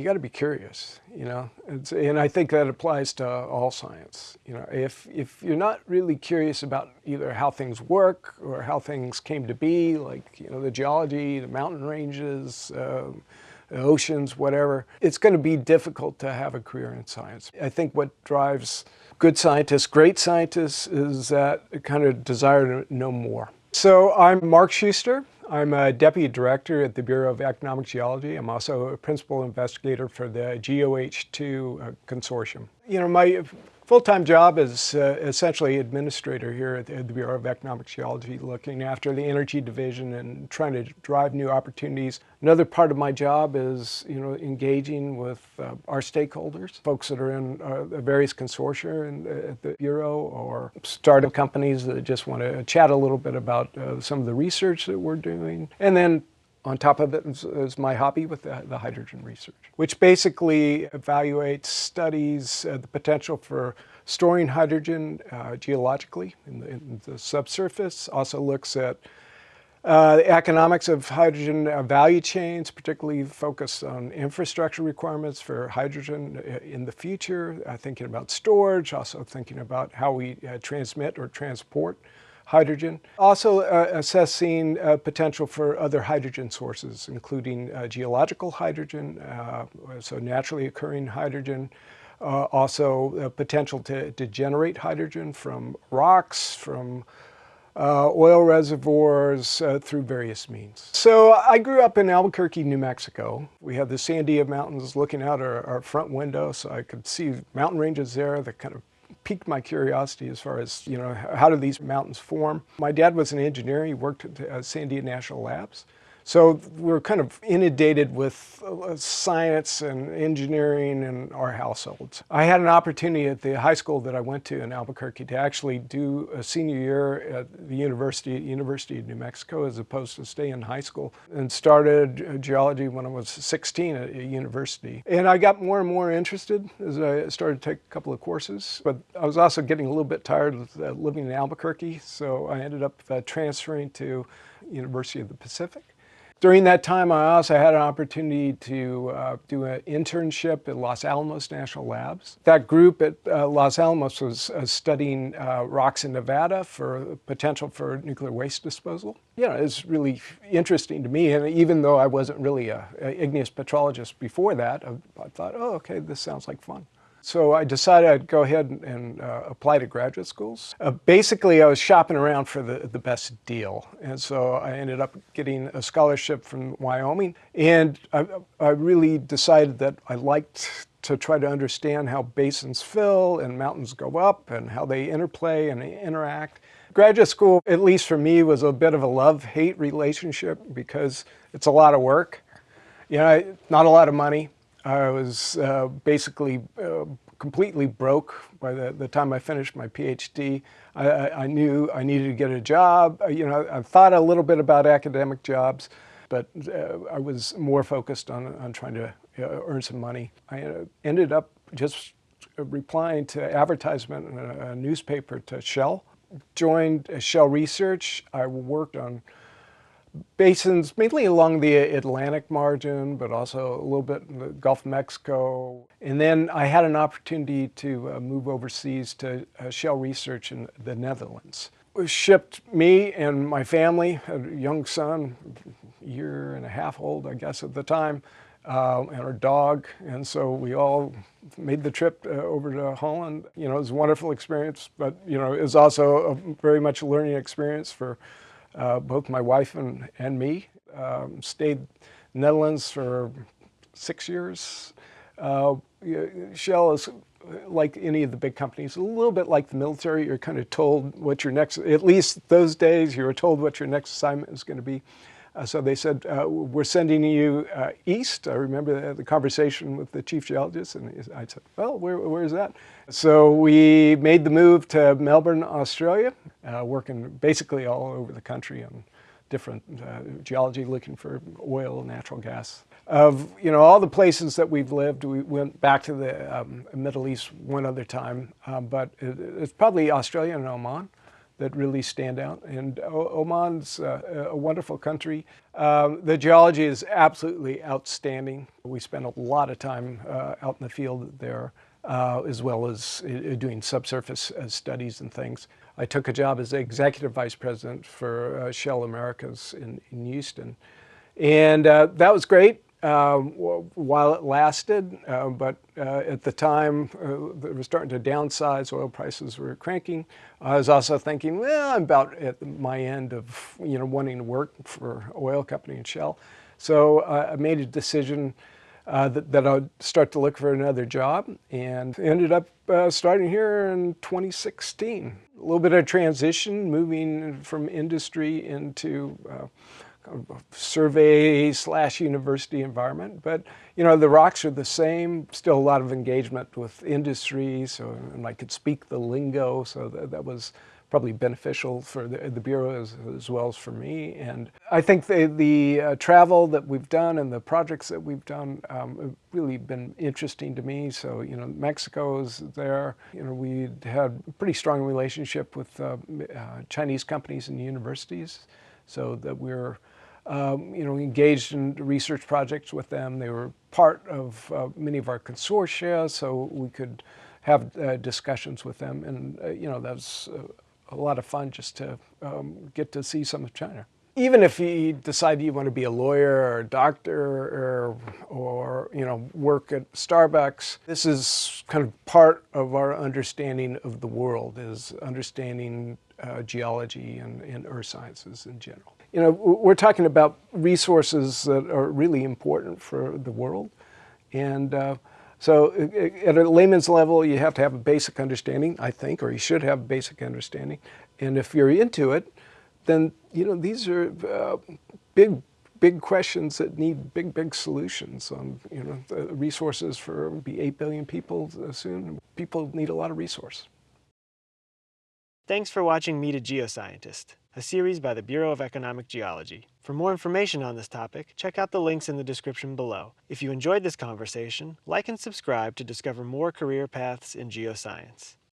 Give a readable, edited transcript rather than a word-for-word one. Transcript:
you got to be curious, and I think that applies to all science. If you're not really curious about either how things work or how things came to be, like, the geology, the mountain ranges, the oceans, whatever, it's going to be difficult to have a career in science. I think what drives good scientists, great scientists, is that kind of desire to know more. So I'm Mark Shuster. I'm a Deputy Director at the Bureau of Economic Geology. I'm also a Principal Investigator for the GeoH2 Consortium. My full-time job is essentially administrator here at the Bureau of Economic Geology, looking after the energy division and trying to drive new opportunities. Another part of my job is, engaging with our stakeholders, folks that are in various consortia at the Bureau, or startup companies that just want to chat a little bit about some of the research that we're doing. And then on top of it is my hobby with the hydrogen research, which basically evaluates, studies the potential for storing hydrogen geologically in the subsurface. Also looks at the economics of hydrogen value chains, particularly focused on infrastructure requirements for hydrogen in the future, thinking about storage, also thinking about how we transmit or transport hydrogen. Also assessing potential for other hydrogen sources, including geological hydrogen, so naturally occurring hydrogen, also potential to generate hydrogen from rocks, from oil reservoirs, through various means. So I grew up in Albuquerque, New Mexico. We have the Sandia Mountains looking out our front window, so I could see mountain ranges there that kind of piqued my curiosity as far as, how do these mountains form? My dad was an engineer. He worked at Sandia National Labs. So we're kind of inundated with science and engineering in our households. I had an opportunity at the high school that I went to in Albuquerque to actually do a senior year at the University of New Mexico, as opposed to stay in high school, and started geology when I was 16 at a university. And I got more and more interested as I started to take a couple of courses, but I was also getting a little bit tired of living in Albuquerque, so I ended up transferring to University of the Pacific. During that time, I also had an opportunity to do an internship at Los Alamos National Labs. That group at Los Alamos was studying rocks in Nevada for potential for nuclear waste disposal. It's really interesting to me, and even though I wasn't really an igneous petrologist before that, I thought, oh, okay, this sounds like fun. So I decided I'd go ahead and apply to graduate schools. Basically, I was shopping around for the best deal. And so I ended up getting a scholarship from Wyoming. And I really decided that I liked to try to understand how basins fill and mountains go up and how they interplay and interact. Graduate school, at least for me, was a bit of a love-hate relationship because it's a lot of work. Not a lot of money. I was basically completely broke by the time I finished my PhD. I knew I needed to get a job. I thought a little bit about academic jobs, but I was more focused on trying to earn some money. I ended up just replying to advertisement in a newspaper to Shell. Joined Shell Research. I worked on basins mainly along the Atlantic margin, but also a little bit in the Gulf of Mexico. And then I had an opportunity to move overseas to Shell Research in the Netherlands. It shipped me and my family, a young son, a year and a half old, I guess, at the time, and our dog. And so we all made the trip over to Holland. It was a wonderful experience, but it was also a very much a learning experience for both my wife and me. Stayed in the Netherlands for 6 years. Shell is like any of the big companies, a little bit like the military. You're kind of told what your next, at least those days, you were told what your next assignment is going to be. So they said, we're sending you east. I remember the conversation with the chief geologist, and I said, well, where is that? So we made the move to Melbourne, Australia, working basically all over the country on different geology, looking for oil, natural gas. Of all the places that we've lived, we went back to the Middle East one other time, but it's probably Australia and Oman that really stand out. And Oman's a wonderful country. The geology is absolutely outstanding. We spend a lot of time out in the field there, as well as doing subsurface studies and things. I took a job as executive vice president for Shell Americas in Houston. And that was great while it lasted, but at the time they were starting to downsize, oil prices were cranking. I was also thinking, well, I'm about at my end of wanting to work for oil company and Shell. So I made a decision that I'd start to look for another job, and ended up starting here in 2016. A little bit of transition, moving from industry into survey/university environment, but the rocks are the same. Still a lot of engagement with industry, and I could speak the lingo, so that was probably beneficial for the Bureau as well as for me. And I think the travel that we've done and the projects that we've done have really been interesting to me. So Mexico is there. We had a pretty strong relationship with Chinese companies and universities, so that we're engaged in research projects with them. They were part of many of our consortia, so we could have discussions with them, and that was a lot of fun just to get to see some of China. Even if you decide you want to be a lawyer or a doctor or work at Starbucks, this is kind of part of our understanding of the world, is understanding geology and earth sciences in general. We're talking about resources that are really important for the world. And so at a layman's level, you have to have a basic understanding, I think, or you should have a basic understanding. And if you're into it, then, these are big questions that need big solutions. The resources for be 8 billion people soon. People need a lot of resource. Thanks for watching Meet a Geoscientist, a series by the Bureau of Economic Geology. For more information on this topic, check out the links in the description below. If you enjoyed this conversation, like and subscribe to discover more career paths in geoscience.